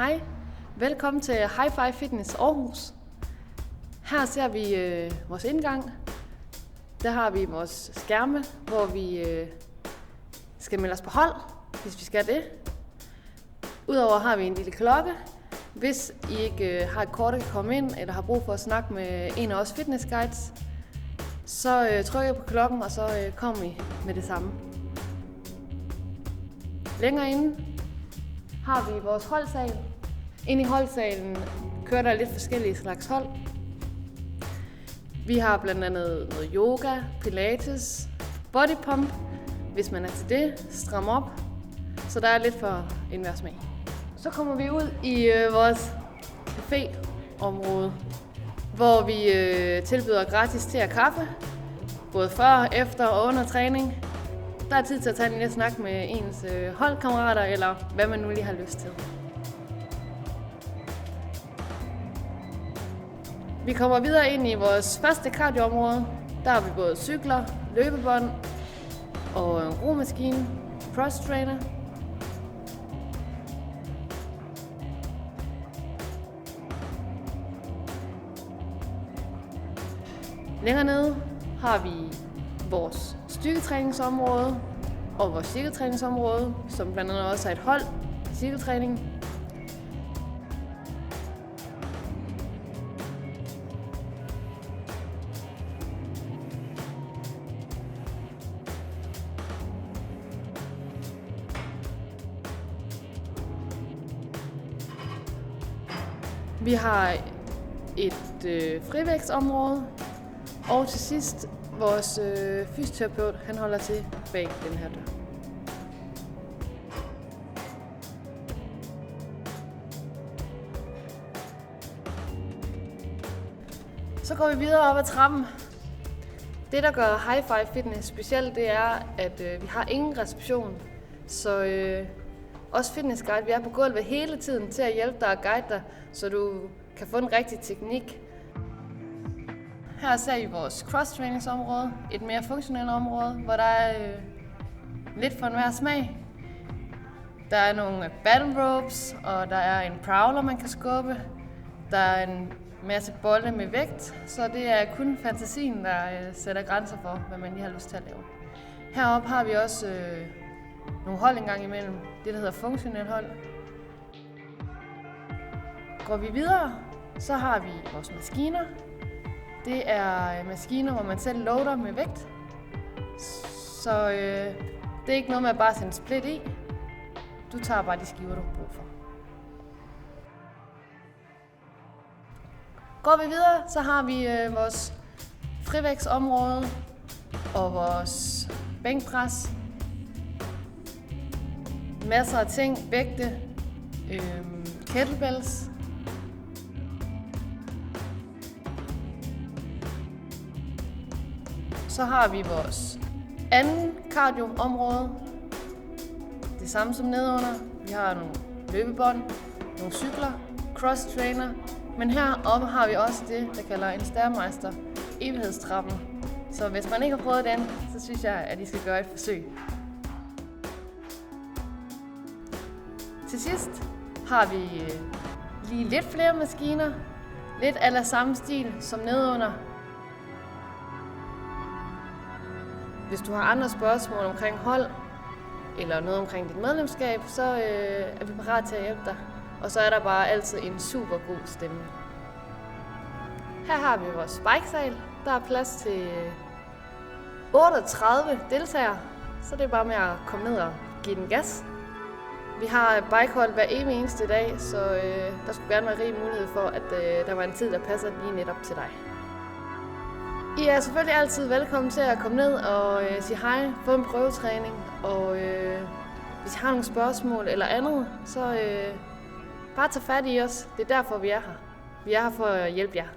Hej, velkommen til Hi-Fi Fitness Aarhus. Her ser vi vores indgang. Der har vi vores skærme, hvor vi skal melde os på hold, hvis vi skal det. Udover har vi en lille klokke. Hvis I ikke har et kort, der kan komme ind, eller har brug for at snakke med en af os fitness guides, så trykker jeg på klokken, og så kommer I med det samme. Længere inde har vi vores holdsal. Inde i holdsalen kører der lidt forskellige slags hold. Vi har blandt andet noget yoga, pilates, bodypump, hvis man er til det, stram op. Så der er lidt for enhver smag. Så kommer vi ud i vores café-område, hvor vi tilbyder gratis te og kaffe, både før, efter og under træning. Der er tid til at tage en lille snak med ens holdkammerater, eller hvad man nu lige har lyst til. Vi kommer videre ind i vores første cardioområde. Der har vi både cykler, løbebånd og en romaskine, cross trainer. Længere nede har vi vores styrketræningsområde og vores cirkeltræningsområde, som blandt andet også er et hold cirkeltræning. Vi har et frivægtsområde, og til sidst vores fysioterapeut, han holder til bag den her dør. Så går vi videre op ad trappen. Det, der gør Hi-Fi Fitness specielt, det er, at vi har ingen reception. Så os fitness guide, vi er på gulvet hele tiden til at hjælpe dig og guide dig, så du kan få en rigtig teknik. Her ser I vores cross-trainingsområde, et mere funktionelt område, hvor der er lidt for enhver smag. Der er nogle battle ropes, og der er en prowler, man kan skubbe. Der er en masse bolde med vægt, så det er kun fantasien, der sætter grænser for, hvad man lige har lyst til at lave. Heroppe har vi også nogle hold en gang imellem, det der hedder funktionelt hold. Går vi videre, så har vi vores maskiner. Det er maskiner, hvor man selv loader med vægt. Så det er ikke noget med at bare sende split i. Du tager bare de skiver, du har brug for. Går vi videre, så har vi vores frivægtsområde og vores bænkpres. Masser af ting, vægte, kettlebells. Så har vi vores anden cardio-område. Det samme som nedenunder. Vi har nogle løbebånd, nogle cykler, cross-trainer. Men heroppe har vi også det, der kalder en Stairmaster, evighedstrappen. Så hvis man ikke har prøvet den, så synes jeg, at I skal gøre et forsøg. Til sidst har vi lige lidt flere maskiner, lidt ala samme stil som nedenunder. Hvis du har andre spørgsmål omkring hold, eller noget omkring dit medlemskab, så er vi parat til at hjælpe dig. Og så er der bare altid en super god stemme. Her har vi vores spikesal. Der er plads til 38 deltagere, så det er bare med at komme ned og give den gas. Vi har bikehold hver evig eneste dag, så der skulle gerne være rig mulighed for, at der var en tid, der passer lige netop til dig. I er selvfølgelig altid velkommen til at komme ned og sige hej, få en prøvetræning, og hvis I har nogle spørgsmål eller andet, så bare tag fat i os. Det er derfor, vi er her. Vi er her for at hjælpe jer.